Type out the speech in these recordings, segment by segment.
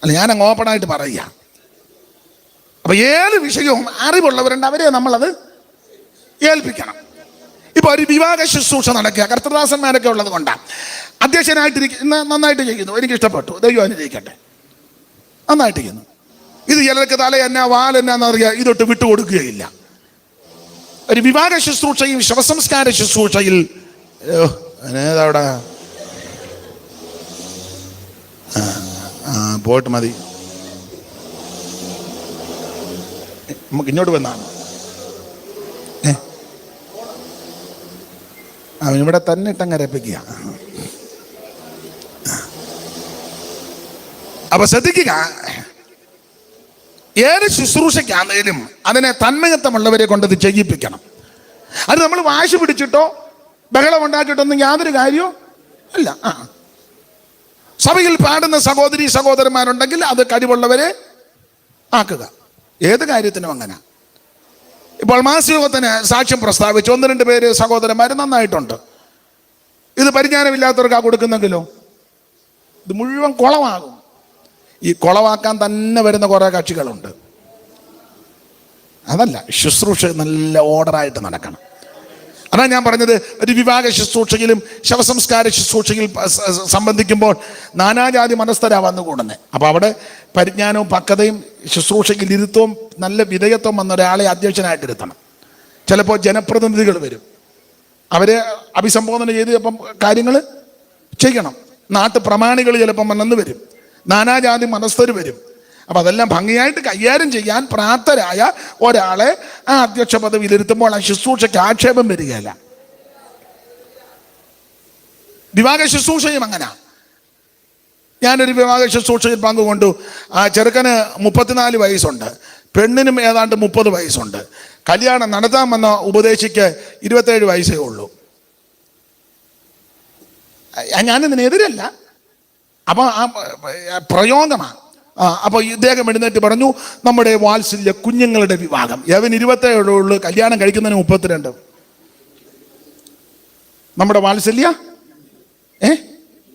അല്ല, ഞാനങ്ങ് ഓപ്പണായിട്ട് പറയുക. അപ്പൊ ഏത് വിഷയവും അറിവുള്ളവരുണ്ട്, അവരെ നമ്മളത് ഏൽപ്പിക്കണം. ഇപ്പൊ ഒരു വിവാഹ ശുശ്രൂഷ നടക്കുക, കർത്തൃദാസന്മാരൊക്കെ ഉള്ളത് കൊണ്ടാണ്. അധ്യക്ഷനായിട്ടിരിക്കുന്ന നന്നായിട്ട് ചെയ്യുന്നു, എനിക്ക് ഇഷ്ടപ്പെട്ടു, ദൈവം അനുഗ്രഹിക്കട്ടെ, നന്നായിട്ട് ചെയ്യുന്നു. ഇത് ചിലർക്ക് തല എന്നാ വാലെന്നാന്നറിയാം, ഇതൊട്ട് വിട്ടുകൊടുക്കുകയില്ല. ഒരു വിവാഹ ശുശ്രൂഷയും ശവസംസ്കാര ശുശ്രൂഷയിൽ അവിടെ പോയിട്ട് മതി, നമുക്ക് ഇങ്ങോട്ട് വന്നാണ്. ഇവിടെ തന്നെ ഇട്ടങ്ങരപ്പിക്കുക. അപ്പൊ ശ്രദ്ധിക്കുക, ഏത് ശുശ്രൂഷയ്ക്കാണേലും അതിനെ തന്മയത്വമുള്ളവരെ കൊണ്ടത് ചെയ്യിപ്പിക്കണം. അത് നമ്മൾ വാശി പിടിച്ചിട്ടോ ബഹളം ഉണ്ടാക്കിയിട്ടൊന്നും യാതൊരു കാര്യവും അല്ല. സഭയിൽ പാടുന്ന സഹോദരി സഹോദരന്മാരുണ്ടെങ്കിൽ അത് കഴിവുള്ളവരെ ആക്കുക. ഏത് കാര്യത്തിനും അങ്ങനെ. ഇപ്പോൾ മാസയോഗത്തിന് സാക്ഷ്യം പ്രസ്താവിച്ച് 1-2 പേര് സഹോദരന്മാർ നന്നായിട്ടുണ്ട്. ഇത് പരിജ്ഞാനമില്ലാത്തവർക്കാ കൊടുക്കുന്നെങ്കിലോ ഇത് മുഴുവൻ കുളമാകും. ഈ കുളവാക്കാൻ തന്നെ വരുന്ന കുറേ കക്ഷികളുണ്ട്. അതല്ല, ശുശ്രൂഷ നല്ല ഓർഡറായിട്ട് നടക്കണം. അതാണ് ഞാൻ പറഞ്ഞത്, ഒരു വിവാഹ ശുശ്രൂഷയിലും ശവസംസ്കാര ശുശ്രൂഷയിൽ സംബന്ധിക്കുമ്പോൾ നാനാജാതി മനസ്ഥരാ വന്നുകൂടുന്നത്. അപ്പോൾ അവിടെ പരിജ്ഞാനവും പക്വതയും ശുശ്രൂഷയിൽ ഇരുത്തവും നല്ല വിധേയത്വം വന്ന ഒരാളെ അധ്യക്ഷനായിട്ടിരുത്തണം. ചിലപ്പോൾ ജനപ്രതിനിധികൾ വരും, അവരെ അഭിസംബോധന ചെയ്ത് ചിലപ്പം കാര്യങ്ങൾ ചെയ്യണം. നാട്ടു പ്രമാണികൾ ചിലപ്പം വന്നെന്ന് വരും, നാനാജാതി മനസ്ഥർ വരും. അപ്പം അതെല്ലാം ഭംഗിയായിട്ട് കൈകാര്യം ചെയ്യാൻ പ്രാപ്തരായ ഒരാളെ ആ അധ്യക്ഷ പദവിയിലിരുത്തുമ്പോൾ ആ ശുശ്രൂഷയ്ക്ക് ആക്ഷേപം വരികയില്ല. വിവാഹ ശുശ്രൂഷയും അങ്ങനെ. ഞാനൊരു വിവാഹ ശുശ്രൂഷയിൽ പങ്കുകൊണ്ടു. ആ ചെറുക്കന് 34 വയസ്സുണ്ട്, പെണ്ണിനും ഏതാണ്ട് 30 വയസ്സുണ്ട്. കല്യാണം നടത്താൻ വന്ന ഉപദേശിക്ക് 27 വയസ്സേ ഉള്ളൂ. ഞാനിതിനെതിരല്ല, അപ്പം ആ പ്രയോഗമാണ്. അപ്പോൾ ഇദ്ദേഹം എഴുന്നേറ്റ് പറഞ്ഞു, നമ്മുടെ വാത്സല്യ കുഞ്ഞുങ്ങളുടെ വിവാഹം. അവൻ 27 ഉള്ളൂ, കല്യാണം കഴിക്കുന്നതിന് 32. നമ്മുടെ വാത്സല്യ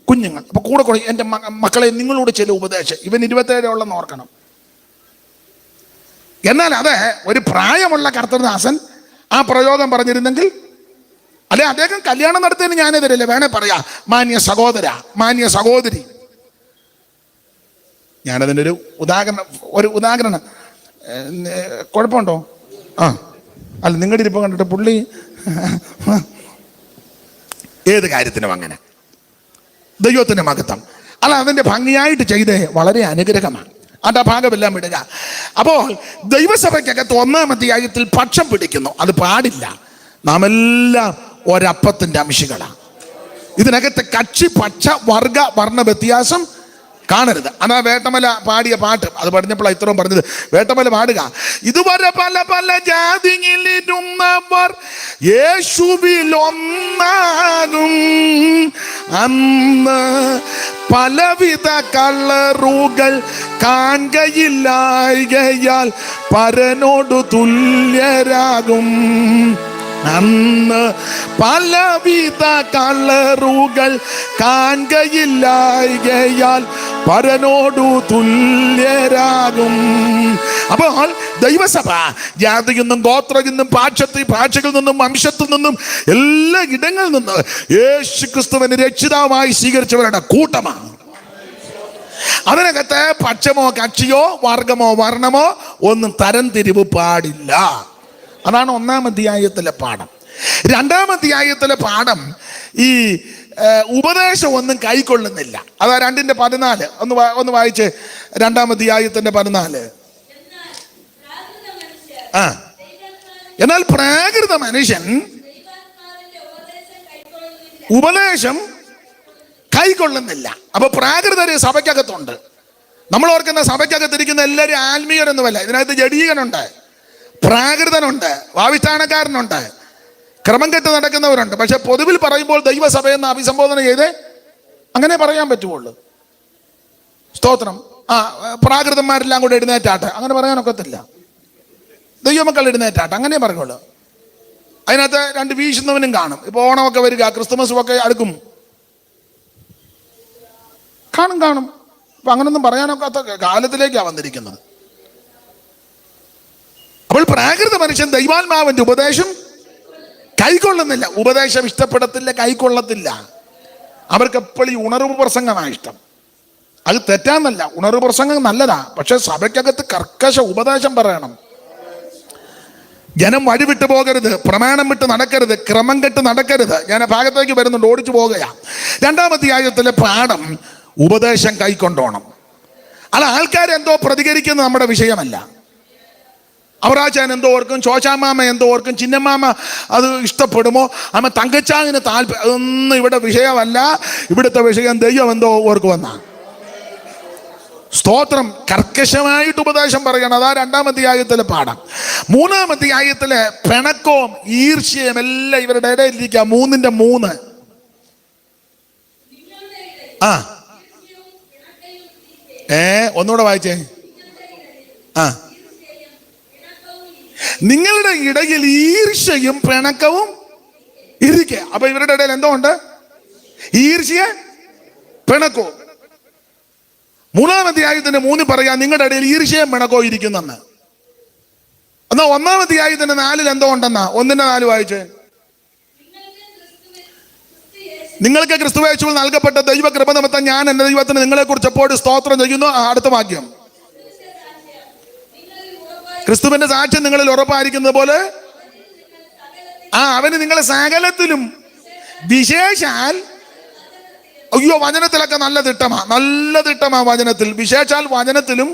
കുഞ്ഞുങ്ങൾ. അപ്പൊ കൂടെ എൻ്റെ മക്കളെ നിങ്ങളോട് ചില ഉപദേശം. ഇവൻ 27 ഉള്ളെന്ന് ഓർക്കണം. എന്നാൽ അത് ഒരു പ്രായമുള്ള കർത്തൃദാസൻ ആ പ്രയോഗം പറഞ്ഞിരുന്നെങ്കിൽ, അല്ലെ അദ്ദേഹം കല്യാണം നടത്തുന്നതിന് ഞാനെതിരല്ല, വേണേ പറയാ മാന്യ സഹോദര, മാന്യ സഹോദരി. ഞാനതിൻ്റെ ഒരു ഉദാഹരണം കുഴപ്പമുണ്ടോ? അല്ല, നിങ്ങളുടെ ഇരിപ്പം കണ്ടിട്ട് പുള്ളി ഏത് കാര്യത്തിനും അങ്ങനെ. ദൈവത്തിൻ്റെ മഹത്വം. അല്ല, അതിൻ്റെ ഭംഗിയായിട്ട് ചെയ്ത് വളരെ അനുഗ്രഹമാണ്. ആ ഭാഗമെല്ലാം വിടുക. അപ്പോൾ ദൈവസഭയ്ക്കകത്ത് 1-ാം അധ്യായത്തിൽ പക്ഷം പിടിക്കുന്നു, അത് പാടില്ല. നാം എല്ലാം ഒരപ്പത്തിൻ്റെ അംശികളാണ്. ഇതിനകത്ത് കക്ഷി പക്ഷ വർഗ വർണ്ണ വ്യത്യാസം കാണരുത്. അതാ വേട്ടമല പാടിയ പാട്ട്, അത് പഠിഞ്ഞപ്പോൾ ഇത്രയും പറഞ്ഞത്. വേട്ടമല പാടുക, ഇതുവരെ പല പല ജാതിയിലിരുന്നവർ യേശുവിൽ ഒന്നാകും, അന്ന് പലവിധ കളറുകൾ കാണുകയില്ലായ്കയാൽ പരനോട് തുല്യരാകും. അന്ന് പലവിധ കളറുകൾ കാണുകയില്ലായ്കയാൽ പരനോടു തുല്യരാകും. അപ്പോൾ ദൈവസഭ ജാതിയിൽ നിന്നും ഗോത്രത്തിൽ നിന്നും ഭാഷകളിൽ നിന്നും വംശത്തിൽ നിന്നും എല്ലാ ഇടങ്ങളിൽ നിന്നും യേശു ക്രിസ്തുവിനെ രക്ഷിതാവായി സ്വീകരിച്ചവരുടെ കൂട്ടമാണ്. അതിനകത്ത് പക്ഷമോ കക്ഷിയോ വർഗമോ വർണ്ണമോ ഒന്നും തരംതിരിവ് പാടില്ല. അതാണ് 1-ാം അധ്യായത്തിലെ പാഠം. 2-ാം അധ്യായത്തിലെ പാഠം ഈ ഉപദേശം ഒന്നും കൈക്കൊള്ളുന്നില്ല. അതാ 2:14 ഒന്ന് വായിച്ച്. 2-ാം അധ്യായത്തിന്റെ 14. എന്നാൽ പ്രാകൃത മനുഷ്യൻ ഉപദേശം കൈക്കൊള്ളുന്നില്ല. അപ്പൊ പ്രാകൃതര് സഭയ്ക്കകത്തുണ്ട്. നമ്മൾ ഓർക്കുന്ന സഭയ്ക്കകത്തിരിക്കുന്ന എല്ലാവരും ആത്മീയരൊന്നുമല്ല. ഇതിനകത്ത് ജഡീകനുണ്ട്, പ്രാകൃതനുണ്ട്, വാവിഷ്ഠാനക്കാരനുണ്ട്, ക്രമം കെട്ട് നടക്കുന്നവരുണ്ട്. പക്ഷെ പൊതുവിൽ പറയുമ്പോൾ ദൈവസഭയെന്ന് അഭിസംബോധന ചെയ്തേ അങ്ങനെ പറയാൻ പറ്റുള്ളൂ. സ്തോത്രം. പ്രാകൃതന്മാരെല്ലാം കൂടെ എഴുന്നേറ്റാട്ടെ അങ്ങനെ പറയാനൊക്കത്തില്ല. ദൈവമക്കൾ എഴുന്നേറ്റാട്ടെ അങ്ങനെ പറയുള്ളൂ. അതിനകത്ത് 2 വീശുന്നവനും കാണും. ഇപ്പോൾ ഓണമൊക്കെ വരിക, ക്രിസ്തുമസും ഒക്കെ അടുക്കും, കാണും. ഇപ്പൊ അങ്ങനൊന്നും പറയാനൊക്കാത്ത കാലത്തിലേക്കാണ് വന്നിരിക്കുന്നത്. അപ്പോൾ പ്രാകൃത മനുഷ്യൻ ദൈവാത്മാവിന്റെ ഉപദേശം കൈക്കൊള്ളുന്നില്ല. ഉപദേശം ഇഷ്ടപ്പെടത്തില്ല, കൈക്കൊള്ളത്തില്ല. അവർക്ക് എപ്പോഴും ഈ ഉണർവ് പ്രസംഗമാണ് ഇഷ്ടം. അത് തെറ്റാന്നല്ല, ഉണർവ് പ്രസംഗം നല്ലതാ. പക്ഷെ സഭയ്ക്കകത്ത് കർക്കശ ഉപദേശം പറയണം. ജനം വഴിവിട്ട് പോകരുത്, പ്രമാണം വിട്ട് നടക്കരുത്, ക്രമം കെട്ട് നടക്കരുത്. ഞാൻ ഭാഗത്തേക്ക് വരുന്നുണ്ട്, ഓടിച്ചു പോകുകയാ. 2-ാം അധ്യായത്തിലെ പാഠം ഉപദേശം കൈക്കൊണ്ടോണം. അത് ആൾക്കാരെന്തോ പ്രതികരിക്കുന്നത് നമ്മുടെ വിഷയമല്ല. അവറാച്ചാൻ എന്തോ ഓർക്കും, ചോച്ചാമാമ എന്തോ ഓർക്കും, ചിന്നമാമ അത് ഇഷ്ടപ്പെടുമോ, അമ്മ തങ്കച്ചാങ്ങിന് താല്പര്യം, അതൊന്നും ഇവിടെ വിഷയമല്ല. ഇവിടുത്തെ വിഷയം ദൈവം എന്തോ ഓർക്കുമെന്നാണ്. സ്തോത്രം. കർക്കശമായിട്ട് ഉപദേശം പറയണം. അതാ 2-ാം അധ്യായത്തിലെ പാഠം. 3-ാം അധ്യായത്തിലെ പിണക്കവും ഈർഷ്യയും എല്ലാം ഇവരുടെ ഇടയിലിരിക്കുക. 3-3 ഒന്നുകൂടെ വായിച്ചേ. നിങ്ങളുടെ ഇടയിൽ ഈർഷ്യയും പിണക്കവും ഇരിക്കെ. അപ്പൊ ഇവരുടെ ഇടയിൽ എന്തോ ഉണ്ട്? ഈർഷ്യ, പിണക്കവും. 3-ാം അധ്യായത്തിന്റെ 3 പറയാ നിങ്ങളുടെ ഇടയിൽ ഈർഷ്യയും പിണക്കവും ഇരിക്കുന്നെന്ന്. എന്നാ 1-ാം അധ്യായത്തിന്റെ 4 എന്തോ ഉണ്ടെന്നാ. 1-4 വായിച്ചേ. നിങ്ങൾക്ക് ക്രിസ്തുയേശുവിൽ നൽകപ്പെട്ട ദൈവകൃപ നിമിത്തം ഞാൻ എന്റെ ദൈവത്തിന് നിങ്ങളെ കുറിച്ച് എപ്പോഴും സ്തോത്രം ചെയ്യുന്നു. അടുത്ത വാക്യം. ക്രിസ്തുവിന്റെ സാക്ഷ്യം നിങ്ങളിൽ ഉറപ്പായിരിക്കുന്നത് പോലെ അവന് നിങ്ങളെ സകലത്തിലും വിശേഷാൽ, അയ്യോ വചനത്തിലൊക്കെ നല്ല തിട്ടമാ വചനത്തിൽ. വിശേഷാൽ വചനത്തിലും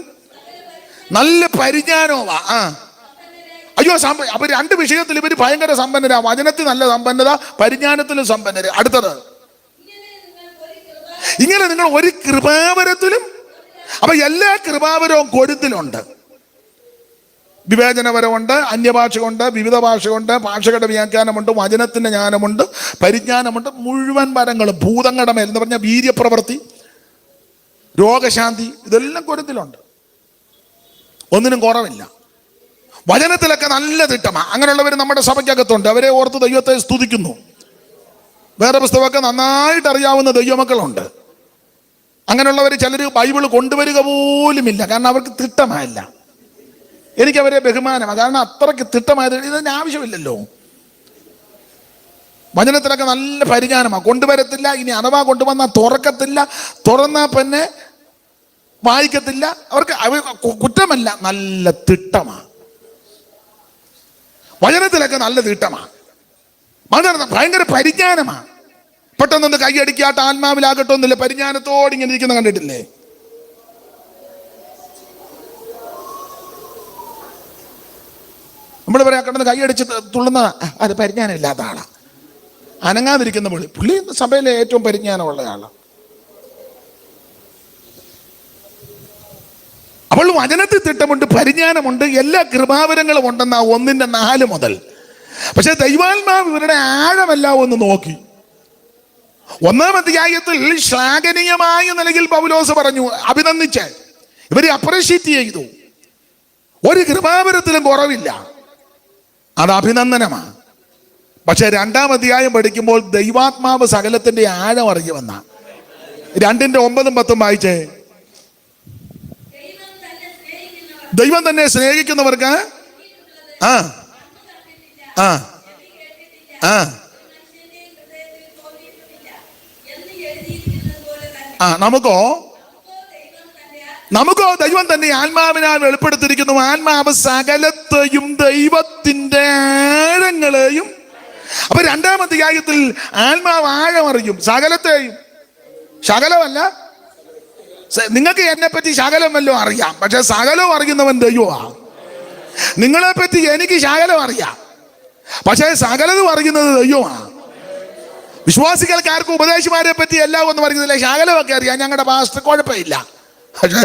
നല്ല പരിജ്ഞാനവുമാ. അയ്യോ അപ്പൊ 2 വിഷയത്തിൽ ഇവര് ഭയങ്കര സമ്പന്നരാ. വചനത്തിൽ നല്ല സമ്പന്നത, പരിജ്ഞാനത്തിലും സമ്പന്നര്. അടുത്തത്, ഇങ്ങനെ നിങ്ങൾ ഒരു കൃപാവരത്തിലും. അപ്പൊ എല്ലാ കൃപാവരവും കൊരുത്തിലുണ്ട്. വിവേചനപരമുണ്ട്, അന്യഭാഷയുണ്ട്, വിവിധ ഭാഷയുണ്ട്, ഭാഷകളുടെ വ്യാഖ്യാനമുണ്ട്, വചനത്തിന്റെ ജ്ഞാനമുണ്ട്, പരിജ്ഞാനമുണ്ട്. മുഴുവൻ വരങ്ങളും ഭൂതങ്ങളുടെ മേൽ എന്ന് പറഞ്ഞ വീര്യപ്രവൃത്തി, രോഗശാന്തി, ഇതെല്ലാം കൊരുത്തിലുണ്ട്. ഒന്നിനും കുറവില്ല. വചനത്തിലൊക്കെ നല്ല തിട്ടമാ. അങ്ങനെയുള്ളവർ നമ്മുടെ സഭയ്ക്കകത്തുണ്ട്. അവരെ ഓർത്ത് ദൈവത്തെ സ്തുതിക്കുന്നു. വേറെ പുസ്തകമൊക്കെ നന്നായിട്ട് അറിയാവുന്ന ദൈവമക്കളുണ്ട്. അങ്ങനെയുള്ളവർ ചിലർ ബൈബിൾ കൊണ്ടുവരിക പോലുമില്ല. കാരണം അവർക്ക് തിട്ടമായില്ല. എനിക്കവരെ ബഹുമാനമാണ്. കാരണം അത്രയ്ക്ക് തിട്ടമായത് ഇതിന് ആവശ്യമില്ലല്ലോ. വചനത്തിലൊക്കെ നല്ല പരിജ്ഞാനമാണ്. കൊണ്ടുവരത്തില്ല. ഇനി അഥവാ കൊണ്ടുവന്നാൽ തുറക്കത്തില്ല. തുറന്നാൽ പിന്നെ വായിക്കത്തില്ല. അവർ കുറ്റമല്ല, നല്ല തിട്ടമാണ്. വചനത്തിലൊക്കെ നല്ല തിട്ടമാണ്. ഭയങ്കര പരിജ്ഞാനമാണ്. പെട്ടെന്നൊന്ന് കൈയടിക്കാട്ട് ആത്മാവിലാകട്ടൊന്നുമില്ല. പരിജ്ഞാനത്തോടെ ഇങ്ങനെ ഇരിക്കുന്ന കണ്ടിട്ടില്ലേ? നമ്മൾ പറയാ കിടന്ന് കൈയടിച്ച് തുള്ളുന്ന അത് പരിജ്ഞാനം ഇല്ലാത്ത ആളാ. അനങ്ങാതിരിക്കുന്ന പുള്ളി സഭയിലെ ഏറ്റവും പരിജ്ഞാനമുള്ള ആളാണ്. അപ്പോൾ വചനത്തിൽ തിട്ടമുണ്ട്, പരിജ്ഞാനമുണ്ട്, എല്ലാ കൃപാവരങ്ങളും ഉണ്ടെന്ന 1-4 മുതൽ. പക്ഷെ ദൈവാത്മാവ് ഇവരുടെ ആഴമെല്ലാം ഒന്ന് നോക്കി. 1-ാം അധ്യായത്തിൽ ശ്ലാഘനീയമായ നിലയിൽ പൗലോസ് പറഞ്ഞു, അഭിനന്ദിച്ച് ഇവരെ അപ്രീഷിയേറ്റ് ചെയ്തു. ഒരു കൃപാവരത്തിലും കുറവില്ല. അത് അഭിനന്ദനമാണ്. പക്ഷെ 2-ാം അധ്യായം പഠിക്കുമ്പോൾ ദൈവാത്മാവ് സകലത്തിന്റെ ആഴം അറിയുമെന്ന 2-9-10 വായിച്ചേ. ദൈവം തന്നെ സ്നേഹിക്കുന്നവർക്ക് നമുക്കോ ദൈവം തന്നെ ആത്മാവിനാൽ വെളിപ്പെടുത്തിയിരിക്കുന്നു. ആത്മാവ് സകലത്തെയും ദൈവത്തിന്റെ ആഴങ്ങളെയും. അപ്പൊ 2-ാം അധ്യായത്തിൽ ആത്മാവ് ആഴം അറിയും, സകലത്തെയും. ശകലമല്ല, നിങ്ങൾക്ക് എന്നെ പറ്റി ശകലം വല്ലതും അറിയാം, പക്ഷെ സകലവും അറിയുന്നവൻ ദൈവമാണ്. നിങ്ങളെ പറ്റി എനിക്ക് ശകലം അറിയാം, പക്ഷെ സകലതും അറിയുന്നത് ദൈവമാണ്. വിശ്വാസികൾക്ക് ആർക്കും ഉപദേശിമാരെ പറ്റി എല്ലാം ഒന്നും അറിയുന്നില്ല. ശകലമൊക്കെ അറിയാം. ഞങ്ങളുടെ പാസ്റ്റർ കുഴപ്പമില്ല, പക്ഷെ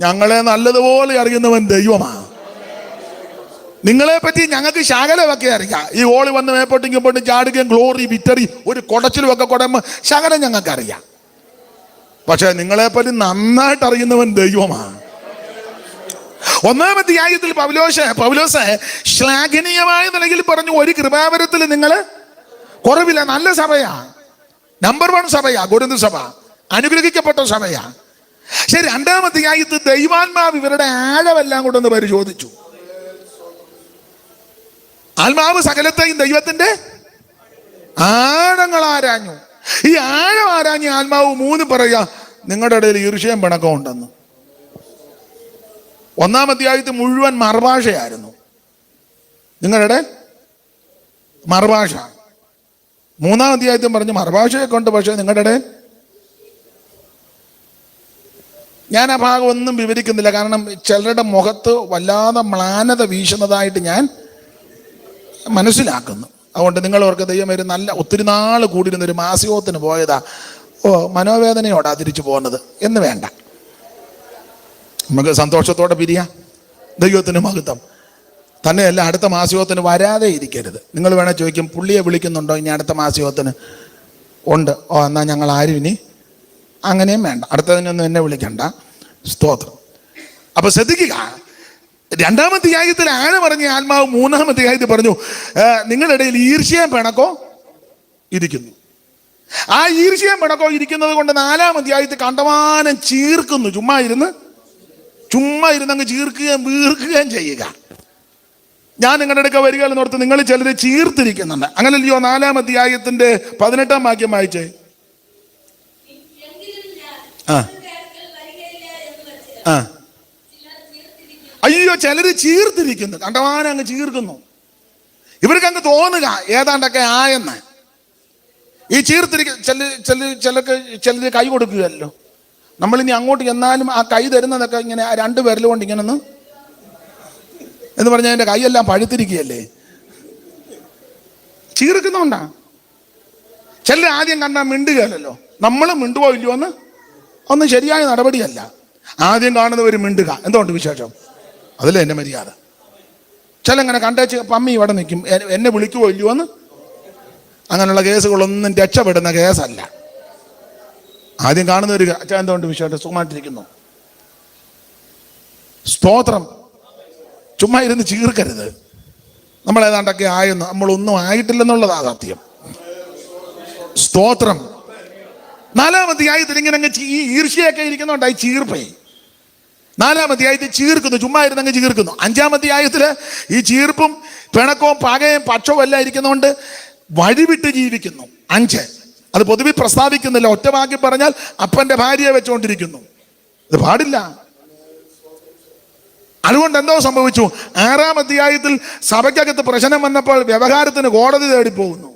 ഞങ്ങളെ നല്ലതുപോലെ അറിയുന്നവൻ ദൈവമാണ്. നിങ്ങളെ പറ്റി ഞങ്ങൾക്ക് ശകലമൊക്കെ അറിയാം. ഈ ഓളി വന്ന് മേപ്പോട്ടിങ്ങും പോയിട്ട് ചാടുകയും ഗ്ലോറി വിറ്ററി ഒരു കുടച്ചിലും ഒക്കെ കുടയുമ്പോൾ ശകലം ഞങ്ങൾക്ക് അറിയാം. പക്ഷെ നിങ്ങളെപ്പറ്റി നന്നായിട്ട് അറിയുന്നവൻ ദൈവമാണ്. 1-ാം അധ്യായത്തിൽ പൗലോസ് ശ്ലാഘനീയമായ നിലയിൽ പറഞ്ഞു, ഒരു കൃപാവരത്തിൽ നിങ്ങൾ കുറവില്ല. നല്ല സഭയാ, നമ്പർ 1 സഭയാ കൊരിന്ത് സഭ. അനുഗ്രഹിക്കപ്പെട്ട സഭയാ. പക്ഷെ രണ്ടാമധ്യായത്തിൽ ദൈവാത്മാവ് ഇവരുടെ ആഴമെല്ലാം കൊണ്ടൊന്ന് പരിശോധിച്ചു. ആത്മാവ് സകലത്തെയും ദൈവത്തിന്റെ ആഴങ്ങൾ ആരാഞ്ഞു. ഈ ആഴം ആരാഞ്ഞ ആത്മാവ് 3 പറയാ, നിങ്ങളുടെ ഇടയിൽ ഈർഷ്യയും പിണക്കവും ഉണ്ടെന്ന്. 1-ാം അധ്യായത്തിൽ മുഴുവൻ മറുഭാഷയായിരുന്നു, നിങ്ങളുടെ മറുഭാഷ. 3-ാം അധ്യായത്തിൽ പറഞ്ഞു മറുഭാഷയൊക്കെ ഉണ്ട്, പക്ഷെ നിങ്ങളുടെ ഞാൻ ആ ഭാഗം ഒന്നും വിവരിക്കുന്നില്ല. കാരണം ചിലരുടെ മുഖത്ത് വല്ലാതെ മ്ലാനത വീശുന്നതായിട്ട് ഞാൻ മനസ്സിലാക്കുന്നു. അതുകൊണ്ട് നിങ്ങൾ ഓർക്ക് ദൈവം ഒരു നല്ല ഒത്തിരി നാൾ കൂടിയിരുന്നൊരു മാസികത്തിന് പോയതാ, മനോവേദനയോടാ തിരിച്ചു പോകുന്നത് എന്ന് വേണ്ട. നമുക്ക് സന്തോഷത്തോടെ പിരിയാം. ദൈവത്തിന് മഹത്വം. തന്നെയല്ല, അടുത്ത മാസികത്തിന് വരാതെ ഇരിക്കരുത്. നിങ്ങൾ വേണേൽ ചോദിക്കും, പുള്ളിയെ വിളിക്കുന്നുണ്ടോ ഇനി അടുത്ത മാസികത്തിന്? ഉണ്ട്. എന്നാൽ ഞങ്ങൾ ആരും ഇനി അങ്ങനെയും വേണ്ട, അടുത്തതിനൊന്നും എന്നെ വിളിക്കണ്ട. സ്തോത്രം. അപ്പൊ ശ്രദ്ധിക്കുക, 2-ാം അധ്യായത്തിൽ ആഴം പറഞ്ഞ ആത്മാവ് 3-ാം അധ്യായത്തിൽ പറഞ്ഞു നിങ്ങളുടെ ഇടയിൽ ഈർഷ്യയും പിണക്കോ ഇരിക്കുന്നു. ആ ഈർഷ്യയും പിണക്കോ ഇരിക്കുന്നത് കൊണ്ട് 4-ാം അധ്യായത്തിൽ കണ്ടമാനം ചീർക്കുന്നു. ചുമ്മാ ഇരുന്ന് അങ്ങ് ചീർക്കുകയും വീർക്കുകയും ചെയ്യുക. ഞാൻ നിങ്ങളുടെ അടുക്ക വരികയെന്ന് ഓർത്ത് നിങ്ങൾ ചിലര് ചീർത്തിരിക്കുന്നുണ്ട്. അങ്ങനല്ലയോ? 4-ാം അധ്യായത്തിന്റെ 18-ാം വാക്യം വായിച്ചേ. അയ്യോ, ചിലര് ചീർത്തിരിക്കുന്നു, കണ്ടമാനം അങ്ങ് ചീർക്കുന്നു. ഇവർക്ക് അങ്ങ് തോന്നുക ഏതാണ്ടൊക്കെ ആയെന്ന്. ഈ ചിലര് കൈ കൊടുക്കുകയല്ലോ. നമ്മളിനി അങ്ങോട്ട് ചെന്നാലും ആ കൈ തരുന്നതൊക്കെ ഇങ്ങനെ 2 വിരൽ കൊണ്ട് ഇങ്ങനെ എന്ന് പറഞ്ഞാൽ എൻ്റെ കൈയെല്ലാം പഴുത്തിരിക്കുകയല്ലേ. ചീർക്കുന്നുണ്ടാ. ചിലർ ആദ്യം കണ്ടാൽ മിണ്ടുകയല്ലോ. നമ്മൾ മിണ്ടുവോ ഇല്ലയോ എന്ന് ഒന്നും ശരിയായ നടപടിയല്ല. ആദ്യം കാണുന്നവർ മിണ്ടുക, എന്തുകൊണ്ട് വിശേഷം, അതിലെ എൻ്റെ മര്യാദ. ചിലങ്ങനെ കണ്ടേച്ച് പമ്മി ഇവിടെ നിൽക്കും, എന്നെ വിളിക്കുവോ ഇല്ലയോ എന്ന്. അങ്ങനെയുള്ള കേസുകളൊന്നും രക്ഷപ്പെടുന്ന കേസല്ല. ആദ്യം കാണുന്നവർ അച്ഛാ എന്തുകൊണ്ട് വിശേഷം, സുഖമായിട്ടിരിക്കുന്നു. സ്തോത്രം. ചുമ്മാ ഇരുന്ന് ചീർക്കരുത്. നമ്മൾ ഏതാണ്ടൊക്കെ ആയെന്ന്. നമ്മളൊന്നും ആയിട്ടില്ലെന്നുള്ളതാ സത്യം. സ്തോത്രം. 4-ാം അധ്യായത്തിൽ ഇങ്ങനെ അങ്ങ് ഈ ഈർഷ്യയൊക്കെ ഇരിക്കുന്നുണ്ടായി ചീർപ്പേ. 4-ാം അധ്യായത്തിൽ ചീർക്കുന്നു, ചുമ്മാ ഇരുന്നങ്ങ് ചീർക്കുന്നു. 5-ാം അധ്യായത്തില് ഈ ചീർപ്പും പിണക്കവും പകയും പക്ഷവും എല്ലാം ഇരിക്കുന്നതുകൊണ്ട് വഴിവിട്ട് ജീവിക്കുന്നു. 5 അത് പൊതുവെ പ്രസ്താവിക്കുന്നില്ല. ഒറ്റ വാക്കി പറഞ്ഞാൽ അപ്പന്റെ ഭാര്യയെ വെച്ചുകൊണ്ടിരിക്കുന്നു. ഇത് പാടില്ല. അതുകൊണ്ട് എന്തോ സംഭവിച്ചു, 6-ാം അധ്യായത്തിൽ സഭയ്ക്കകത്ത് പ്രശ്നം വന്നപ്പോൾ വ്യവഹാരത്തിന് കോടതി തേടി പോകുന്നു.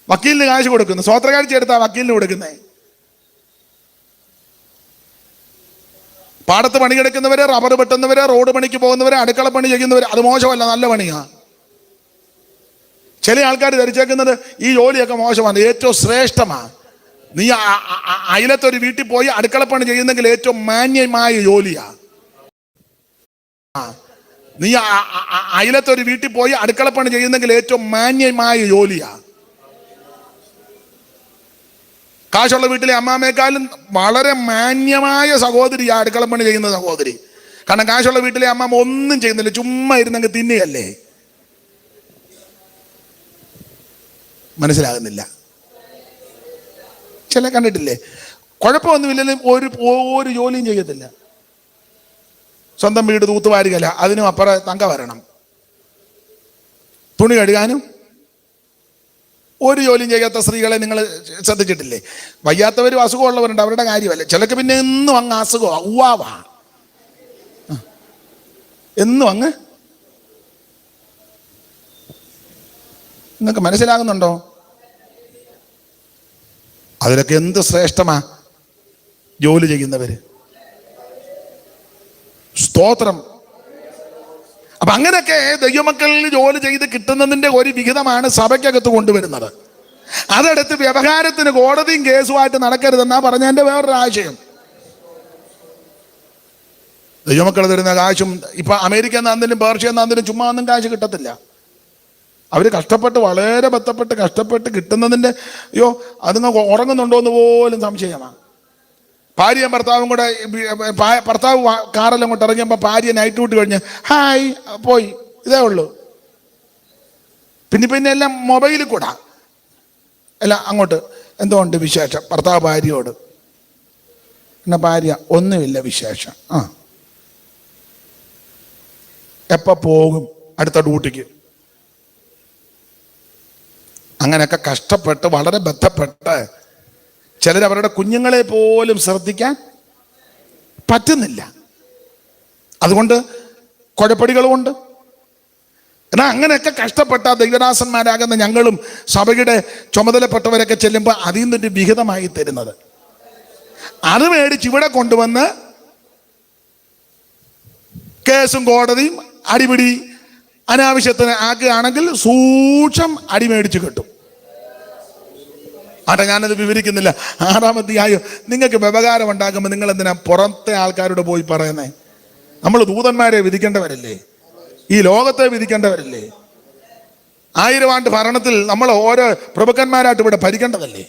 വക്കീലിന് കാശ് കൊടുക്കുന്നു. സ്വത്രകാഴ്ച എടുത്താ വക്കീലിന് കൊടുക്കുന്നേ. പാടത്ത് പണിയെടുക്കുന്നവര്, റബ്ബർ വെട്ടുന്നവര്, റോഡ് പണിക്ക് പോകുന്നവര്, അടുക്കള പണി ചെയ്യുന്നവര്, അത് മോശമല്ല, നല്ല പണിയാ. ചില ആൾക്കാർ ധരിച്ചേക്കുന്നത് ഈ ജോലിയൊക്കെ മോശമാണ്, ഏറ്റവും ശ്രേഷ്ഠമാണ്. നീ അയലത്തൊരു വീട്ടിൽ പോയി അടുക്കളപ്പണി ചെയ്യുന്നെങ്കിൽ ഏറ്റവും മാന്യമായ ജോലിയാ. നീ അയലത്തൊരു വീട്ടിൽ പോയി അടുക്കളപ്പണി ചെയ്യുന്നെങ്കിൽ ഏറ്റവും മാന്യമായ ജോലിയാ. കാശുള്ള വീട്ടിലെ അമ്മാമേക്കാളും വളരെ മാന്യമായ സഹോദരിയാ അടുക്കളപ്പണി ചെയ്യുന്ന സഹോദരി. കാരണം കാശുള്ള വീട്ടിലെ അമ്മാമ്മ ഒന്നും ചെയ്യുന്നില്ല, ചുമ്മാ ഇരുന്നങ്ങ് തിന്നുകയല്ലേ. മനസ്സിലാകുന്നില്ല. ചില കണ്ടിട്ടില്ലേ, കുഴപ്പമൊന്നുമില്ലെങ്കിലും ഒരു ജോലിയും ചെയ്യത്തില്ല. സ്വന്തം വീട് തൂത്തുവാരുകയല്ല, അതിനും അപ്പുറം തങ്ക വരണം. തുണി കഴുകാനും ഒരു ജോലിയും ചെയ്യാത്ത സ്ത്രീകളെ നിങ്ങൾ ശ്രദ്ധിച്ചിട്ടില്ലേ? വയ്യാത്തവരും അസുഖമുള്ളവരുണ്ട്, അവരുടെ കാര്യമല്ല. ചിലക്ക് പിന്നെ എന്നും അങ്ങ് അസുഖമാ, ഉവാവാ, എന്നും അങ്ങ്. നിങ്ങൾക്ക് മനസ്സിലാകുന്നുണ്ടോ? അതിലൊക്കെ എന്ത് ശ്രേഷ്ഠമാ ജോലി ചെയ്യുന്നവര്. സ്തോത്രം. അപ്പൊ അങ്ങനെയൊക്കെ ദൈവമക്കളിൽ ജോലി ചെയ്ത് കിട്ടുന്നതിന്റെ ഒരു വിഹിതമാണ് സഭയ്ക്കകത്ത് കൊണ്ടുവരുന്നത്. അതെടുത്ത് വ്യവഹാരത്തിന് കോടതിയും കേസുമായിട്ട് നടക്കരുതെന്നാ പറഞ്ഞതിന്റെ വേറൊരു ആശയം. ദൈവമക്കൾ തരുന്ന കാശും ഇപ്പൊ അമേരിക്ക നാന്തിനും പേർഷ്യ നാന്തിനും ചുമ്മാ ഒന്നും കാശ് കിട്ടത്തില്ല. അവർ കഷ്ടപ്പെട്ട്, വളരെ ബന്ധപ്പെട്ട് കഷ്ടപ്പെട്ട് കിട്ടുന്നതിൻ്റെ അതുങ്ങൾ ഉറങ്ങുന്നുണ്ടോ എന്ന് പോലും സംശയമാണ്. ഭാര്യയും ഭർത്താവും കൂടെ, ഭർത്താവ് കാറെല്ലാം കൊണ്ട് ഇറങ്ങിയപ്പോൾ ഭാര്യ നൈറ്റ് ഡ്യൂട്ടി കഴിഞ്ഞ് ഹായ് പോയി, ഇതേ ഉള്ളൂ. പിന്നെ എല്ലാം മൊബൈലിൽ കൂടാ എല്ലാം അങ്ങോട്ട്. എന്തുകൊണ്ട് വിശേഷം ഭർത്താവ് ഭാര്യയോട്. പിന്നെ ഭാര്യ ഒന്നുമില്ല വിശേഷം. എപ്പോൾ പോകും അടുത്ത ഡ്യൂട്ടിക്ക്? അങ്ങനെയൊക്കെ കഷ്ടപ്പെട്ട് വളരെ ബന്ധപ്പെട്ട് ചിലർ അവരുടെ കുഞ്ഞുങ്ങളെ പോലും ശ്രദ്ധിക്കാൻ പറ്റുന്നില്ല. അതുകൊണ്ട് കുഴപ്പടികളുമുണ്ട്. എന്നാൽ അങ്ങനെയൊക്കെ കഷ്ടപ്പെട്ട ദൈവദാസന്മാരാകുന്ന ഞങ്ങളും സഭയുടെ ചുമതലപ്പെട്ടവരൊക്കെ ചെല്ലുമ്പോൾ അതിൽ നിന്നൊരു വിഹിതമായി തരുന്നത്, അത് മേടിച്ച് ഇവിടെ കൊണ്ടുവന്ന് കേസും കോടതിയും അടിപിടി അനാവശ്യത്തിന് ആക്കുകയാണെങ്കിൽ സൂക്ഷം അടി മേടിച്ച് കിട്ടും. ആട്ടെ, ഞാനത് വിവരിക്കുന്നില്ല. 6-ാം അധ്യായം. നിങ്ങൾക്ക് വ്യവഹാരം ഉണ്ടാക്കുമ്പോൾ നിങ്ങൾ എന്തിനാ പുറത്തെ ആൾക്കാരോട് പോയി പറയുന്നേ? നമ്മൾ ദൂതന്മാരെ വിധിക്കേണ്ടവരല്ലേ? ഈ ലോകത്തെ വിധിക്കേണ്ടവരല്ലേ? 1000 ആണ്ട് ഭരണത്തിൽ നമ്മൾ ഓരോ പ്രഭുക്കന്മാരായിട്ട് ഇവിടെ ഭരിക്കേണ്ടതല്ലേ?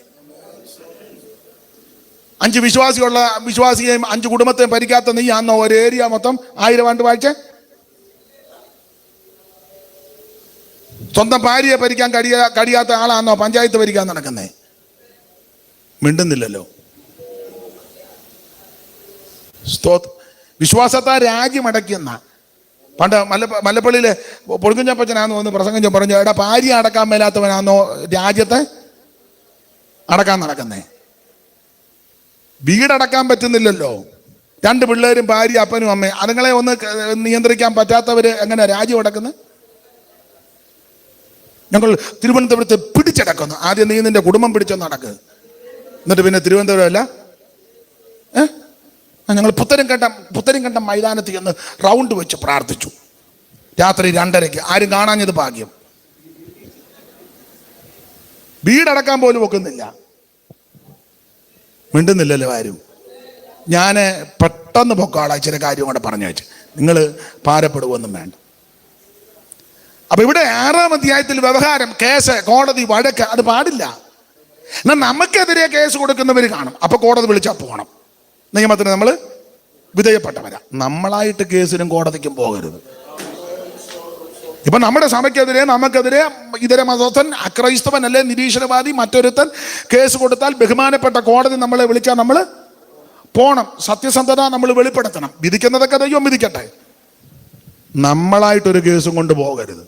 5 വിശ്വാസിയെയും 5 കുടുംബത്തെയും ഭരിക്കാത്ത നീ ആന്നോ ഒരു ഏരിയ മൊത്തം 1000 ആണ്ട് വായിച്ചേ? സ്വന്തം ഭാര്യയെ ഭരിക്കാൻ കഴിയാത്ത ആളാന്നോ പഞ്ചായത്ത് ഭരിക്കാൻ നടക്കുന്നേ? മിണ്ടുന്നില്ലല്ലോ. വിശ്വാസത്താ രാജ്യമടക്കുന്ന പണ്ട് മല്ലപ്പള്ളിയിലെ പൊടുക്കുഞ്ഞപ്പച്ചനാന്ന് വന്ന് പ്രസംഗം പറഞ്ഞു, എടാ ഭാര്യ അടക്കാൻ മേലാത്തവനാന്നോ രാജ്യത്തെ അടക്കാൻ നടക്കുന്നേ? വീടടക്കാൻ പറ്റുന്നില്ലല്ലോ. 2 പിള്ളേരും ഭാര്യ അപ്പനും അമ്മയും, അതുങ്ങളെ ഒന്ന് നിയന്ത്രിക്കാൻ പറ്റാത്തവര് എങ്ങനെ രാജ്യം അടക്കുന്നത്? ഞങ്ങൾ തിരുവനന്തപുരത്ത് പിടിച്ചടക്കുന്നു. ആദ്യം നീ നിന്റെ കുടുംബം പിടിച്ചൊന്ന് നടക്ക്, എന്നിട്ട് പിന്നെ തിരുവനന്തപുരം അല്ല ഞങ്ങൾ പുത്തരിങ്കണ്ടം മൈതാനത്ത് ചെന്ന് റൗണ്ട് വെച്ച് പ്രാർത്ഥിച്ചു. രാത്രി 2:30. ആരും കാണാഞ്ഞത് ഭാഗ്യം. വീടടക്കാൻ പോലും ഒക്കുന്നില്ല. മിണ്ടുന്നില്ലല്ലോ ആരും. ഞാൻ പെട്ടെന്ന് പൊക്കാളാ ചില കാര്യം കൂടെ പറഞ്ഞു വെച്ച്, നിങ്ങൾ ഭാരപ്പെടുവൊന്നും വേണ്ട. അപ്പൊ ഇവിടെ 6-ാം അധ്യായത്തിൽ വ്യവഹാരം, കേസ്, കോടതി, വഴക്ക് അത് പാടില്ല. എന്നാൽ നമുക്കെതിരെ കേസ് കൊടുക്കുന്നവർ കാണും. അപ്പൊ കോടതി വിളിച്ചാൽ പോകണം. നിയമത്തിന് നമ്മൾ വിധേയപ്പെട്ടവരാ. നമ്മളായിട്ട് കേസിനും കോടതിക്കും പോകരുത്. ഇപ്പൊ നമ്മുടെ സഭയ്ക്കെതിരെ, നമുക്കെതിരെ ഇതര മതസ്ഥൻ, അക്രൈസ്തവൻ അല്ലെ നിരീശ്വരവാദി മറ്റൊരുത്തൻ കേസ് കൊടുത്താൽ ബഹുമാനപ്പെട്ട കോടതി നമ്മളെ വിളിച്ചാൽ നമ്മൾ പോണം. സത്യസന്ധത നമ്മൾ വെളിപ്പെടുത്തണം. വിധിക്കുന്നതൊക്കെ ദൈവം വിധിക്കട്ടെ. നമ്മളായിട്ടൊരു കേസും കൊണ്ട് പോകരുത്.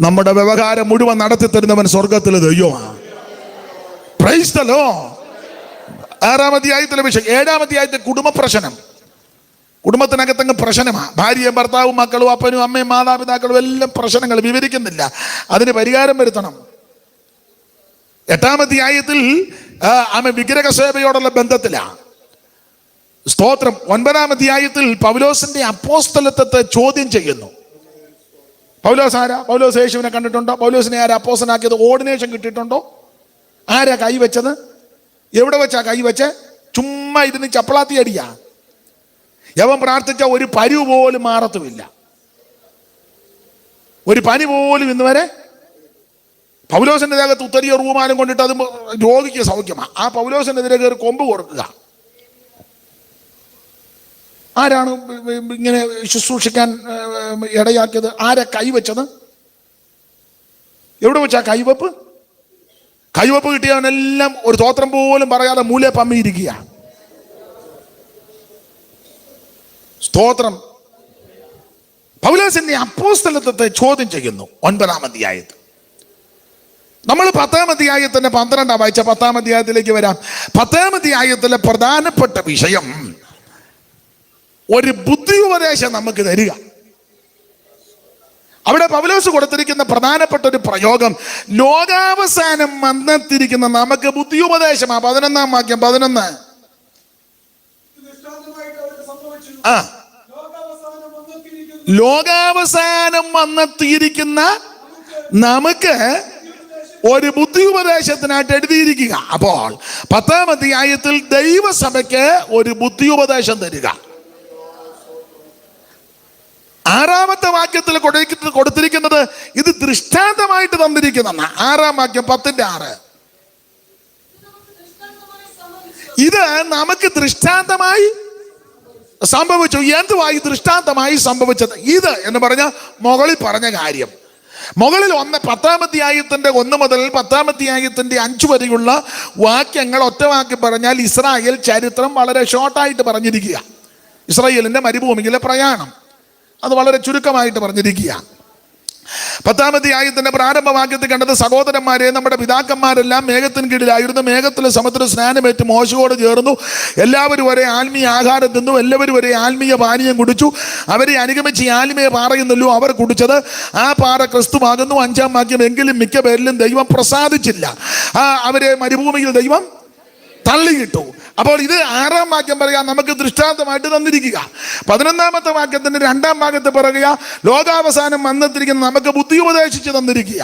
നമ്മുടെ വ്യവഹാരം മുഴുവൻ നടത്തി തരുന്നവൻ സ്വർഗത്തിൽ ദൈവമാണ്. Praise the Lord. 6-ാം അധ്യായത്തിലെ വിഷയം. 7-ാം അധ്യായത്തിൽ കുടുംബ പ്രശ്നം. കുടുംബത്തിനകത്തങ്ങ് പ്രശ്നമാണ്. ഭാര്യയും ഭർത്താവും മക്കളും അപ്പനും അമ്മയും മാതാപിതാക്കളും എല്ലാം പ്രശ്നങ്ങൾ. വിവരിക്കുന്നില്ല, അതിന് പരിഹാരം വരുത്തണം. 8-ാം അധ്യായത്തിൽ വിഗ്രഹ സേവയോടുള്ള ബന്ധത്തിലാണ്. സ്തോത്രം. 9-ാം അധ്യായത്തിൽ പൗലോസിന്റെ അപ്പോസ്തലത്വത്തെ ചോദ്യം ചെയ്യുന്നു. പൗലോസ് ആരാ? പൗലോസ് യേശുവിനെ കണ്ടിട്ടുണ്ടോ? പൗലോസിനെ ആരാ അപ്പോസ്തലനാക്കിയത്? ഓർഡിനേഷൻ കിട്ടിയിട്ടുണ്ടോ? ആരാ കൈവച്ചത്? എവിടെ വെച്ചാ കൈവച്ച്? ചുമ്മാ ഇരുന്ന് ചപ്പളാത്തി അടിയാ. യവൻ പ്രാർത്ഥിച്ച ഒരു പരു പോലും മാറത്തുമില്ല. ഒരു പനി പോലും ഇന്ന് വരെ. പൗലോസിന്റെ ദേഹത്ത് ഉത്തരീയ റൂമാനും കൊണ്ടിട്ട് അത് രോഗിക്ക് സൗഖ്യമാണ്. ആ പൗലോസിനെതിരെ കയറി കൊമ്പ് കൊടുക്കുക. ആരാണ് ഇങ്ങനെ ശുശ്രൂഷിക്കാൻ ഇടയാക്കിയത്? ആരാ കൈവച്ചത്? എവിടെ വെച്ചാ കൈവപ്പ്? കൈവപ്പ് കിട്ടിയവനെല്ലാം ഒരു തോത്രം പോലും പറയാതെ മൂലെ പമ്മിയിരിക്കുക. സ്തോത്രം. പൗലോസിന്റെ അപ്പോസ്തലത്വത്തെ ചോദ്യം ചെയ്യുന്നു 9-ാം അധ്യായത്തിൽ. നമ്മൾ 10-ാം അധ്യായത്തിന്റെ 12 വായിച്ച 10-ാം അധ്യായത്തിലേക്ക് വരാം. 10-ാം അധ്യായത്തിലെ പ്രധാനപ്പെട്ട വിഷയം ഒരു ബുദ്ധി ഉപദേശം നമുക്ക് തരിക. അവിടെ പൗലോസ് കൊടുത്തിരിക്കുന്ന പ്രധാനപ്പെട്ട ഒരു പ്രയോഗം, ലോകാവസാനം വന്നെത്തിയിരിക്കുന്ന നമുക്ക് ബുദ്ധി ഉപദേശമാണ്. 11-ാം വാക്യം. 11. ലോകാവസാനം വന്നെത്തിയിരിക്കുന്ന നമുക്ക് ഒരു ബുദ്ധി ഉപദേശത്തിനായിട്ട് എഴുതിയിരിക്കുക. അപ്പോൾ 10-ാം അധ്യായത്തിൽ ദൈവസഭയ്ക്ക് ഒരു ബുദ്ധി ഉപദേശം തരിക. 6-ാമത്തെ വാക്യത്തിൽ കൊടുത്തിരിക്കുന്നത് ഇത് ദൃഷ്ടാന്തമായിട്ട് തന്നിരിക്കുന്ന 6-ാം വാക്യം 10-6. ഇത് നമുക്ക് ദൃഷ്ടാന്തമായി സംഭവിച്ചു. എന്തുവായി ദൃഷ്ടാന്തമായി സംഭവിച്ചത്? ഇത് എന്ന് പറഞ്ഞ മുകളിൽ പറഞ്ഞ കാര്യം. മുകളിൽ 10-ാം അധ്യായത്തിന്റെ 1 മുതൽ 10-ാം അധ്യായത്തിന്റെ 5 വരെയുള്ള വാക്യങ്ങൾ ഒറ്റ വാക്കി പറഞ്ഞാൽ ഇസ്രായേൽ ചരിത്രം വളരെ ഷോർട്ടായിട്ട് പറഞ്ഞിരിക്കുക. ഇസ്രായേലിന്റെ മരുഭൂമിയിലെ പ്രയാണം അത് വളരെ ചുരുക്കമായിട്ട് പറഞ്ഞിരിക്കുക. 10-ാം അധ്യായത്തിന്റെ പ്രാരംഭവാക്യത്തിൽ കണ്ടത്, സഹോദരന്മാരെ, നമ്മുടെ പിതാക്കന്മാരെല്ലാം മേഘത്തിന് കീഴിലായിരുന്നു. മേഘത്തിലെ സമുദ്ര സ്നാനമേറ്റ് മോശയോട് ചേർന്നു. എല്ലാവരും ഒരേ ആത്മീയ ആഹാരം തിന്നു, എല്ലാവരും ഒരേ ആത്മീയ പാനീയം കുടിച്ചു. അവരെ അനുഗമിച്ച് ആത്മീയ പാറയെന്നല്ലോ അവർ കുടിച്ചത്. ആ പാറ ക്രിസ്തുവാകുന്നു. 5-ാം വാക്യം, എങ്കിലും മിക്ക പേരിലും ദൈവം പ്രസാദിച്ചില്ല, അവരെ മരുഭൂമിയിൽ ദൈവം തള്ളിയിട്ടു. അപ്പോൾ ഇത് 6-ാം വാക്യം പറയുക, നമുക്ക് ദൃഷ്ടാന്തമായിട്ട് തന്നിരിക്കുക. 11-ാമത്തെ വാക്യത്തിന്റെ 2-ാം ഭാഗത്ത് പറയുക, ലോകാവസാനം വന്നെത്തിരിക്കുന്ന നമുക്ക് ബുദ്ധി ഉപദേശിച്ച് തന്നിരിക്കുക.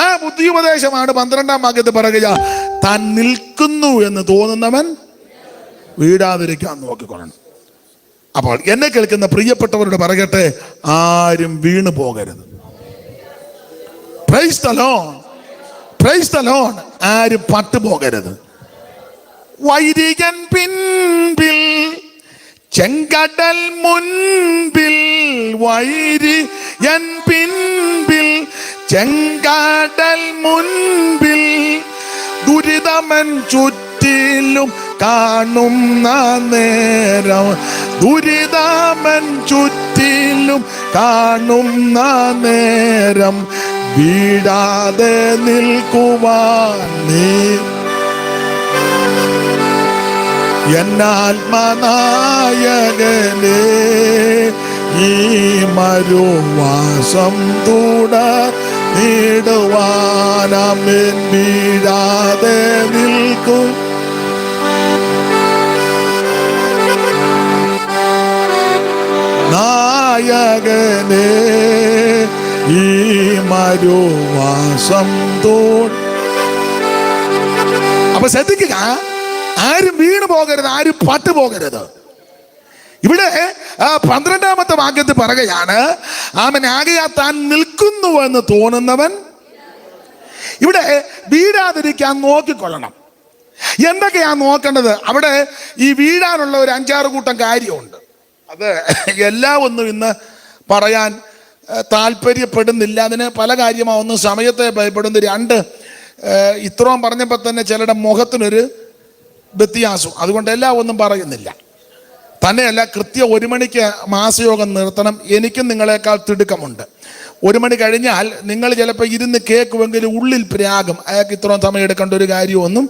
ആ ബുദ്ധി ഉപദേശമാണ് 12-ാം വാക്യത്ത് പറയുക, താൻ നിൽക്കുന്നു എന്ന് തോന്നുന്നവൻ വീഴാതിരിക്കാൻ നോക്കിക്കൊള്ളണം. അപ്പോൾ എന്നെ കേൾക്കുന്ന പ്രിയപ്പെട്ടവരോട് പറയട്ടെ, ആരും വീണു പോകരുത്. Praise the Lord, praise the Lord. ആരും പട്ടുപോകരുത്. വൈരികൻ പിൻപിൽ, ചെങ്കടൽ മുൻപിൽ. വൈരികൻ പിൻപിൽ, ചെങ്കടൽ മുൻപിൽ. ദുരിതമൻ ചുറ്റിലും കാണുന്ന നേരം, ദുരിതമൻ ചുറ്റിലും കാണുന്ന നേരം, വീഴാതെ നിൽക്കുവാൻ നീ എന്നാത്മനായകനേ. ഈ മരുവാസം തുടർന്നിടുവാനാമേൻ, വീഴാതെ നിൽക്കും നായകനേ. ഈ മരുവാസം അപ്പൊ ശ്രദ്ധിക്കുക, ആരും വീണു പോകരുത്, ആരും പട്ടുപോകരുത്. ഇവിടെ 12-ാമത്തെ വാക്യത്തിൽ പറയുകയാണ്, അവൻ ആകയാ താൻ നിൽക്കുന്നു എന്ന് തോന്നുന്നവൻ. ഇവിടെ വീഴാതിരിക്കാൻ നോക്കിക്കൊള്ളണം. എന്തൊക്കെയാ നോക്കേണ്ടത്? അവിടെ ഈ വീഴാനുള്ള ഒരു 5-6 കൂട്ടം കാര്യമുണ്ട്. അത് എല്ലാം ഒന്നും ഇന്ന് പറയാൻ താല്പര്യപ്പെടുന്നില്ല. അതിന് പല കാര്യമാവുന്നു, സമയത്തെ ഭയപ്പെടുന്നു. 2 ഇത്രയും പറഞ്ഞപ്പോൾ തന്നെ ചിലരുടെ മുഖത്തിനൊരു വ്യത്യാസം, അതുകൊണ്ട് എല്ലാം ഒന്നും പറയുന്നില്ല. തന്നെയല്ല, കൃത്യം 1 മണിക്ക് മാസയോഗം നിർത്തണം. എനിക്കും നിങ്ങളെക്കാൾ തിടുക്കമുണ്ട്. 1 മണി കഴിഞ്ഞാൽ നിങ്ങൾ ചിലപ്പോൾ ഇരുന്ന് കേൾക്കുമെങ്കിലും ഉള്ളിൽ പ്രാഗം, അയാൾക്ക് ഇത്രയും സമയം എടുക്കേണ്ട ഒരു കാര്യമൊന്നും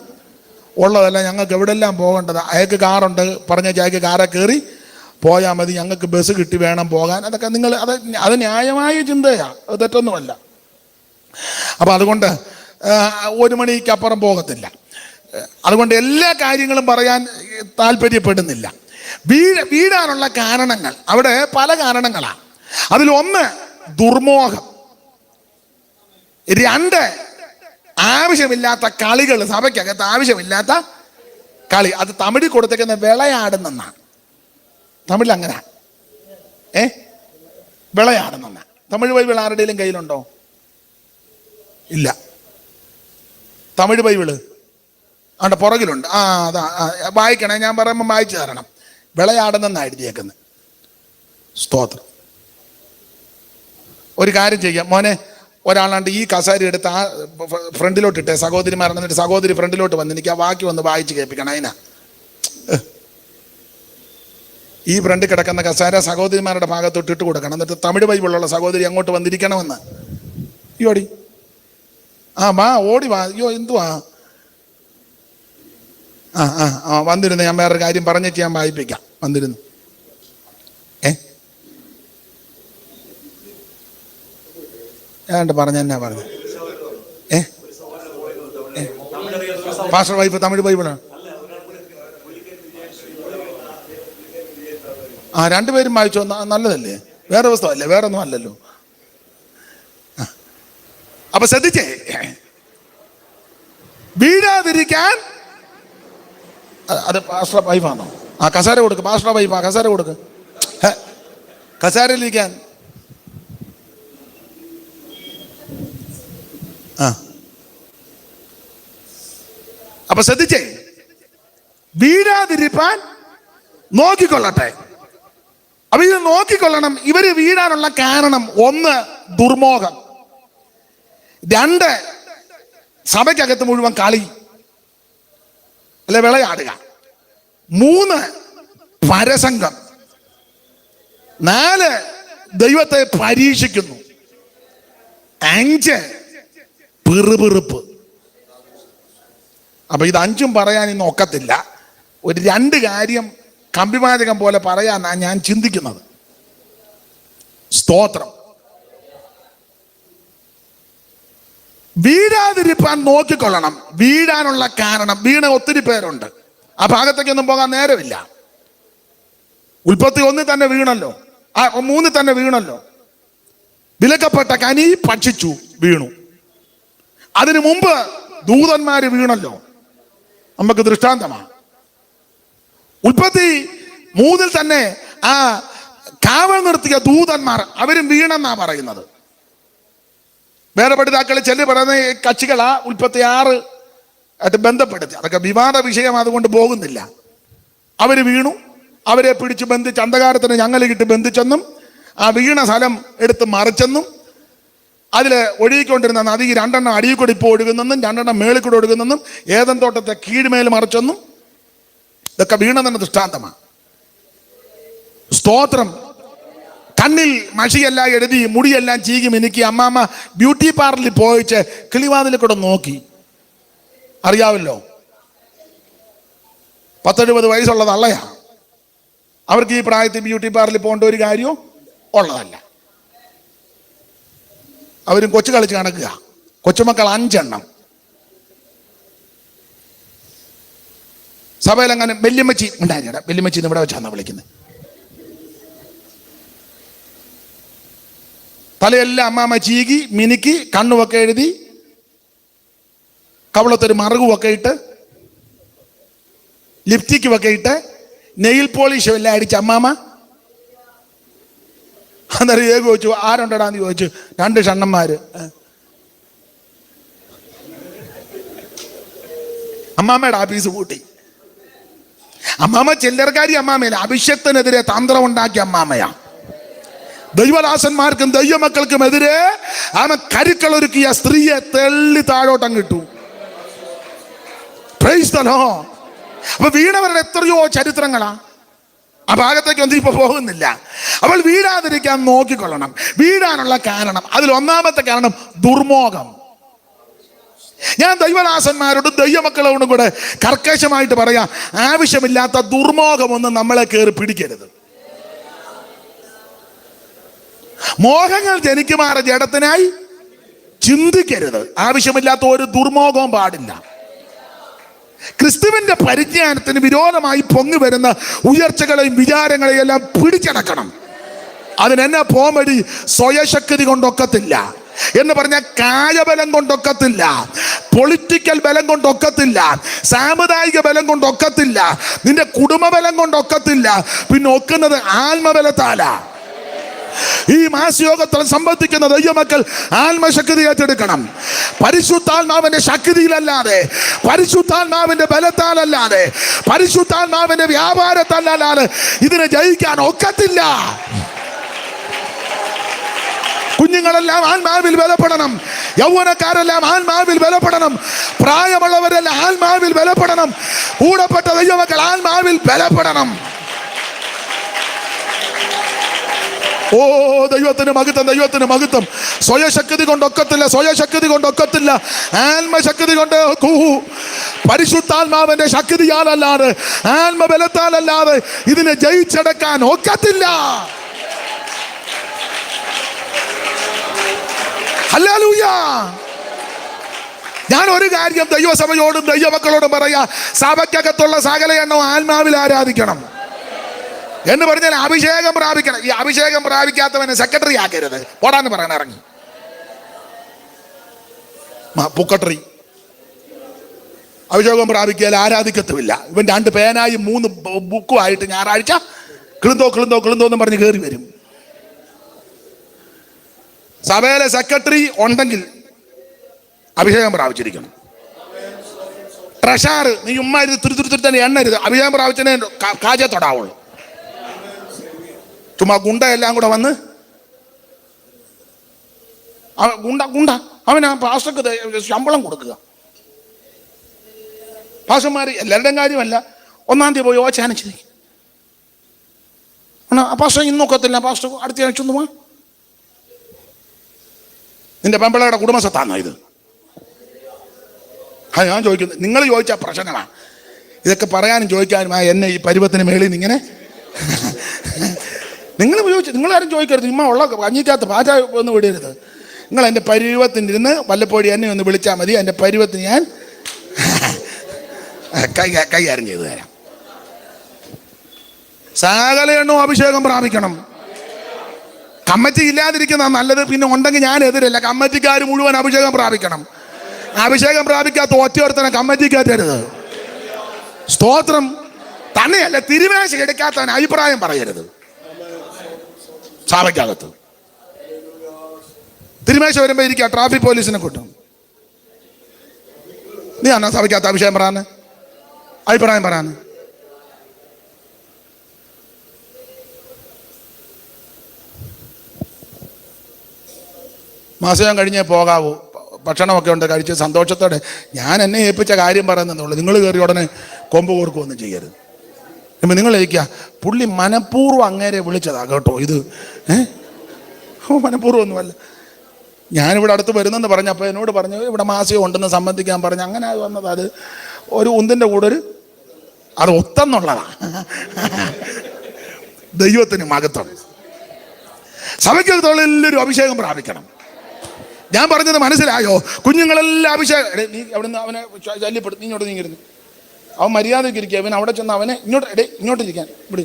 ഉള്ളതല്ല. ഞങ്ങൾക്ക് എവിടെല്ലാം പോകേണ്ടത്, അയാൾക്ക് കാറുണ്ട്, പറഞ്ഞ അയാൾക്ക് കാറെ കയറി പോയാൽ മതി, ഞങ്ങൾക്ക് ബസ് കിട്ടി വേണം പോകാൻ. അതൊക്കെ നിങ്ങൾ അത് ന്യായമായ ചിന്തയാണ്, അത് തെറ്റൊന്നുമല്ല. അപ്പം അതുകൊണ്ട് 1 മണിക്കപ്പുറം പോകത്തില്ല. അതുകൊണ്ട് എല്ലാ കാര്യങ്ങളും പറയാൻ താല്പര്യപ്പെടുന്നില്ല. വീഴാനുള്ള കാരണങ്ങൾ അവിടെ പല കാരണങ്ങളാണ്. അതിലൊന്ന് ദുർമോഹം, 2 ആവശ്യമില്ലാത്ത കളികൾ, സഭയ്ക്കകത്ത് ആവശ്യമില്ലാത്ത കളി. അത് തമിഴിൽ കൊടുത്തേക്കുന്ന വിളയാടുന്നെന്നാണ്. തമിഴിൽ അങ്ങനെ വിളയാടുന്നെന്നാണ്. തമിഴ് ബൈബിൾ ആരുടെയും കയ്യിലുണ്ടോ? ഇല്ല. തമിഴ് ബൈബിള് ആണ്ട പുറകിലുണ്ട്. അതാ വായിക്കണേ, ഞാൻ പറയുമ്പോൾ വായിച്ചു തരണം. വിളയാടുന്നെന്നാണ് എഴുതിയേക്കുന്നത്. സ്തോത്രം. ഒരു കാര്യം ചെയ്യാം മോനെ, ഒരാളാണ്ട് ഈ കസാരി എടുത്ത് ആ ഫ്രണ്ടിലോട്ട് ഇട്ടേ, സഹോദരിമാർ. എന്നിട്ട് സഹോദരി ഫ്രണ്ടിലോട്ട് വന്ന് എനിക്ക് ആ വാക്യം ഒന്ന് വായിച്ച് കേൾപ്പിക്കണം. അതിനാ ഈ ഫ്രണ്ടിൽ കിടക്കുന്ന കസാര സഹോദരിമാരുടെ ഭാഗത്തോട്ട് ഇട്ട് കൊടുക്കണം. എന്നിട്ട് തമിഴ് ബൈബിളുള്ള സഹോദരി അങ്ങോട്ട് വന്നിരിക്കണമെന്ന്. അയ്യോടി, വാ, ഓടി വാ. അയ്യോ എന്തുവാ? വന്നിരുന്നു. ഞാൻ വേറൊരു കാര്യം പറഞ്ഞിട്ട് ഞാൻ വായിപ്പിക്കാം. വന്നിരുന്നു. ഏതാണ്ട് പറഞ്ഞെന്നാ പറഞ്ഞു. Pastor wife Tamil ബൈബിളാണ്. 2 പേരും വായിച്ചോ, നല്ലതല്ലേ? വേറെ പുസ്തകമല്ലേ, വേറെ ഒന്നും അല്ലല്ലോ. അപ്പൊ ശ്രദ്ധിച്ചേ, വീഴാതിരിക്കാൻ. അത് പാസ്റ്റർ വൈഫാണോ? കസാര കൊടുക്ക്. പാസ്റ്റർ വൈഫാ, കസാര കൊടുക്ക്. കസാരയിലിരിക്കാൻ. അപ്പൊ ശ്രദ്ധിച്ചേ, വീഴാതിരിപ്പാൻ നോക്കിക്കൊള്ളട്ടെ. അപ്പൊ ഇത് നോക്കിക്കൊള്ളണം. ഇവര് വീഴാനുള്ള കാരണം 1 ദുർമോഹം. 2, സഭയ്ക്കകത്ത് മുഴുവൻ കളി അല്ലെ വിളയാടുക. 3, പരസംഗം. 4, ദൈവത്തെ പരീക്ഷിക്കുന്നു. 5, പിറുപിറുപ്പ്. അപ്പൊ ഇത് 5ഉം പറയാൻ ഇന്ന് ഒക്കത്തില്ല. ഒരു 2 കാര്യം കമ്പിവാചകം പോലെ പറയാനാ ഞാൻ ചിന്തിക്കുന്നത്. സ്തോത്രം. വീഴാതിരിപ്പാൻ നോക്കിക്കൊള്ളണം. വീഴാനുള്ള കാരണം, വീണ ഒത്തിരി പേരുണ്ട്. ആ ഭാഗത്തേക്കൊന്നും പോകാൻ നേരമില്ല. ഉൽപ്പത്തി 1 തന്നെ വീണല്ലോ, 3 തന്നെ വീണല്ലോ. വിലക്കപ്പെട്ട കനി ഭക്ഷിച്ചു, വീണു. അതിനു മുമ്പ് ദൂതന്മാര് വീണല്ലോ, നമുക്ക് ദൃഷ്ടാന്തമാണ്. ഉൽപ്പത്തി 3 തന്നെ ആ കാവൽ നിർത്തിയ ദൂതന്മാർ അവരും വീണെന്നാ പറയുന്നത്. വേറെ പഠിതാക്കൾ ചെല്ലു പറയുന്ന കക്ഷികളാ ഉൽപ്പത്തി 6 ആയിട്ട് ബന്ധപ്പെടുത്തി. അതൊക്കെ വിവാദ വിഷയം, അതുകൊണ്ട് പോകുന്നില്ല. അവര് വീണു, അവരെ പിടിച്ച് ബന്ധിച്ച് അന്ധകാരത്തിന് ഞങ്ങളിട്ട് ബന്ധിച്ചെന്നും ആ വീണ സ്ഥലം എടുത്ത് മറിച്ചെന്നും അതിൽ ഒഴുകിക്കൊണ്ടിരുന്ന നദി 2 അടിയിൽ കൂടി ഇപ്പോൾ ഒഴുകുന്നെന്നും 2 മേളിൽ കൂടി ഒഴുകുന്നെന്നും ഏദൻ തോട്ടത്തെ കീഴ്മേൽ മറിച്ചെന്നും ഇതൊക്കെ വീണ തന്നെ ദൃഷ്ടാന്തമാണ്. സ്തോത്രം. കണ്ണിൽ മഷിയെല്ലാം എഴുതി മുടിയെല്ലാം ചീകി മിനുക്കി അമ്മാമ്മ ബ്യൂട്ടി പാർലറിൽ പോയിച്ച് കിളിവാതിൽ കൂടെ നോക്കി. അറിയാവല്ലോ, 70 വയസ്സുള്ള തള്ളയാ. അവർക്ക് ഈ പ്രായത്തിൽ ബ്യൂട്ടി പാർലറിൽ പോകേണ്ട ഒരു കാര്യവും ഉള്ളതല്ല. അവരും കൊച്ചു കളിച്ച് നടക്കുക. കൊച്ചുമക്കൾ 5 എണ്ണം. സഭയിലെങ്ങനെ വല്യമ്മച്ചി ഉണ്ടായിരുന്നേടാ, വല്യമ്മച്ചി ഇവിടെ വെച്ചാന്നാ വിളിക്കുന്നത്. തലയെല്ലാം അമ്മാമ്മ ചീകി മിനുക്കി കണ്ണുമൊക്കെ എഴുതി കവളത്തൊരു മറുകുമൊക്കെ ഇട്ട് ലിപ്സ്റ്റിക്കുമൊക്കെ ഇട്ട് നെയിൽ പോളിഷും എല്ലാം അടിച്ച് അമ്മാമ്മ. അന്നേരം ചോദിച്ചു, ആരുണ്ടടാന്ന് ചോദിച്ചു. 2 ഷണ്ണന്മാര്. അമ്മാമ്മയുടെ ആഫീസ് പൂട്ടി. അമ്മാമ്മ ചില്ലറക്കാരി അമ്മാമ്മയല്ല, അഭിഷേകത്തിനെതിരെ തന്ത്രം ഉണ്ടാക്കിയ അമ്മാമ്മയാ. ദൈവദാസന്മാർക്കും ദൈവമക്കൾക്കും എതിരെ അവൻ കരുക്കളൊരുക്കിയ സ്ത്രീയെ തെള്ളി താഴോട്ടം കിട്ടു. Praise the Lord. അപ്പൊ വീണവരുടെ എത്രയോ ചരിത്രങ്ങളാ. ആ ഭാഗത്തേക്ക് ഒന്നും ഇപ്പൊ പോകുന്നില്ല. അവൾ വീഴാതിരിക്കാൻ നോക്കിക്കൊള്ളണം. വീഴാനുള്ള കാരണം, അതിൽ 1ാമത്തെ കാരണം ദുർമോഹം. ഞാൻ ദൈവദാസന്മാരോടും ദൈവമക്കളോടും കൂടെ കർക്കശമായിട്ട് പറയാം, ആവശ്യമില്ലാത്ത ദുർമോഹമൊന്നും നമ്മളെ കയറി പിടിക്കരുത്. മോഹങ്ങൾ ജനിക്കുമാറ് ജഡത്തിനായി ചിന്തിക്കരുത്. ആവശ്യമില്ലാത്ത ഒരു ദുർമോഹവും പാടില്ല. ക്രിസ്തുവിന്റെ പരിജ്ഞാനത്തിന് വിരോധമായി പൊങ്ങി വരുന്ന ഉയർച്ചകളെയും വിചാരങ്ങളെയും എല്ലാം പിടിച്ചടക്കണം. അതിനെന്നെ പോംവഴി സ്വയശക്തി കൊണ്ടൊക്കത്തില്ല എന്ന് പറഞ്ഞ കായബലം കൊണ്ടൊക്കത്തില്ല, പൊളിറ്റിക്കൽ ബലം കൊണ്ടൊക്കത്തില്ല, സാമുദായിക ബലം കൊണ്ടൊക്കത്തില്ല, നിന്റെ കുടുംബബലം കൊണ്ടൊക്കത്തില്ല. പിന്നെ ഒക്കുന്നത് ആത്മബലത്താലാ. ഈ മാസയോഗത്തിൽ സംബന്ധിക്കുന്ന ദൈവമക്കൾ ആത്മശക്തി ഏറ്റെടുക്കണം. പരിശുദ്ധാത്മാവിന്റെ ശക്തിയിലല്ലാതെ, പരിശുദ്ധാത്മാവിന്റെ ബലത്താലല്ലാതെ, പരിശുദ്ധാത്മാവിന്റെ വ്യാപാരത്താലല്ലാതെ ഇതിനെ ജയിക്കാൻ ഒക്കത്തില്ല. കുഞ്ഞുങ്ങളെല്ലാം ആത്മാവിൽ ബലപ്പെടണം. യൗവനക്കാരെല്ലാം ആത്മാവിൽ ബലപ്പെടണം. പ്രായമുള്ളവരെല്ലാം ആത്മാവിൽ ബലപ്പെടണം. കൂടപ്പെട്ട ദൈവമക്കൾ ആത്മാവിൽ ബലപ്പെടണം. ഓ ദൈവത്തിന് മഹത്വം, ദൈവത്തിന് മഹത്വം. സ്വയശക്തി കൊണ്ടൊക്കത്തില്ല, സ്വയശക്തി കൊണ്ടൊക്കത്തില്ല, ആത്മശക്തി കൊണ്ട് പരിശുദ്ധാത്മാവിന്റെ ശക്തിയാലല്ലാതെ, ആത്മബലത്താലല്ലാതെ ഇതിനെ ജയിച്ചെടുക്കാൻ ഒക്കത്തില്ല. ഹല്ലേലൂയ. ഞാൻ ഒരു കാര്യം ദൈവസഭയോടും ദൈവമക്കളോടും പറയാ, സഭയ്ക്കകത്തുള്ള സകല എണ്ണവും ആത്മാവിൽ ആരാധിക്കണം എന്ന് പറഞ്ഞാൽ അഭിഷേകം പ്രാപിക്കണം. ഈ അഭിഷേകം പ്രാപിക്കാത്തവനെ സെക്രട്ടറി ആക്കരുത്, ഓടാന്ന് പറയാൻ ഇറങ്ങി പുക്കട്ടറി. അഭിഷേകം പ്രാപിക്കാൽ ആരാധിക്കത്തുമില്ല. ഇവൻ 2 പേനായി 3 ബുക്കുമായിട്ട് ഞായറാഴ്ച കിളുന്തോ കിളുന്തോ കിളുന്തോ എന്ന് പറഞ്ഞ് കയറി വരും. സഭയിലെ സെക്രട്ടറി ഉണ്ടെങ്കിൽ അഭിഷേകം പ്രാപിച്ചിരിക്കണം. ട്രഷാർ നീ ഉമ്മാര് തുരുത്തുരുത്തി തന്നെ എണ്ണരുത്, അഭിഷേകം പ്രാപിച്ചതിനെ കാജെ തൊടാവുള്ളൂ. ചുമ്മാ ഗുണ്ട എല്ലാം കൂടെ വന്ന് ഗുണ്ട ഗുണ്ട അവൻ ആ പാസ്റ്റർക്ക് ശമ്പളം കൊടുക്കുക. പാസ്റ്റർമാർ എല്ലാവരുടെയും കാര്യമല്ല, 1-ാം തീയതി പോയി ഓച്ചാനിച്ച് ആ പാസ്റ്റർ ഇന്നൊക്കത്തില്ല, പാസ്റ്റർ അടുത്ത ആഴ്ച ഒന്ന് വാ. നിന്റെ പെമ്പിളയുടെ കുടുംബസ്വത്താണോ ഇത്? ഞാൻ ചോദിക്കുന്നത്, നിങ്ങൾ ചോദിച്ച പ്രശ്നമാണ് ഇതൊക്കെ. പറയാനും ചോദിക്കാനും എന്നെ ഈ പരുവത്തിന് മേളിൽ നിന്ന് ഇങ്ങനെ നിങ്ങളാരും ചോദിക്കരുത്. ഇമ്മ ഉള്ള കഞ്ഞിക്കകത്ത് പാറ്റ ഒന്ന് വിടരുത്. നിങ്ങൾ എൻ്റെ പരുവത്തിനിരുന്ന് വല്ലപ്പോഴും എന്നെ ഒന്ന് വിളിച്ചാൽ മതി. എൻ്റെ പരുവത്തിന് ഞാൻ കൈകാര്യം ചെയ്തു തരാം. സകല എണ്ണവും അഭിഷേകം പ്രാപിക്കണം. കമ്മിറ്റി ഇല്ലാതിരിക്കുന്ന നല്ലത്. പിന്നെ ഉണ്ടെങ്കിൽ ഞാൻ എതിരല്ല. കമ്മിറ്റിക്കാർ മുഴുവൻ അഭിഷേകം പ്രാപിക്കണം. അഭിഷേകം പ്രാപിക്കാത്ത ഒറ്റയൊരുത്തനെ കമ്മിറ്റിക്കകത്തരുത്. സ്തോത്രം. തന്നെയല്ല, തിരുമേശ എടുക്കാത്തവൻ അഭിപ്രായം പറയരുത്. സഭയ്ക്കകത്ത് തിരുമേശ വരുമ്പോ ഇരിക്കുക, ട്രാഫിക് പോലീസിനെ കൊട്ടും. നീ എന്നാ സഭയ്ക്കകത്ത് അഭിഷേകം പറയാന്, അഭിപ്രായം പറയാന്? മാസം കഴിഞ്ഞേ പോകാവൂ. ഭക്ഷണമൊക്കെ ഉണ്ട്, കഴിച്ച് സന്തോഷത്തോടെ. ഞാൻ എന്നെ ഏൽപ്പിച്ച കാര്യം പറയുന്നതെന്നുള്ളൂ. നിങ്ങൾ കയറി ഉടനെ കൊമ്പ് കോർക്കുകയൊന്നും ചെയ്യരുത്. ഇപ്പം നിങ്ങൾ ഇരിക്കുക, പുള്ളി മനഃപൂർവ്വം അങ്ങേരെ വിളിച്ചതാ കേട്ടോ ഇത്. മനഃപൂർവ്വം ഒന്നുമല്ല. ഞാനിവിടെ അടുത്ത് വരുന്നെന്ന് പറഞ്ഞപ്പോൾ എന്നോട് പറഞ്ഞു ഇവിടെ മാസിക ഉണ്ടെന്ന് സംബന്ധിക്കാൻ പറഞ്ഞു. അങ്ങനെ അത് വന്നത്. അത് ഒരു ഉന്തിൻ്റെ കൂടെ അത് ഒത്തെന്നുള്ളതാണ്. ദൈവത്തിന് മഹത്വം. സഭയ്ക്കകത്തുള്ള എല്ലാവരും അഭിഷേകം പ്രാപിക്കണം. ഞാൻ പറഞ്ഞത് മനസ്സിലായോ? കുഞ്ഞുങ്ങളെല്ലാം അഭിഷേകം. നീ അവിടുന്ന് അവനെ ശല്യപ്പെടുത്തി, നീ ഇങ്ങോട്ട് നീങ്ങിരുന്നു. അവൻ മര്യാദയ്ക്ക് ഇരിക്കുക. അവൻ അവിടെ ചെന്ന് അവനെ ഇങ്ങോട്ട് ഇങ്ങോട്ടിരിക്കാൻ ഇവിടെ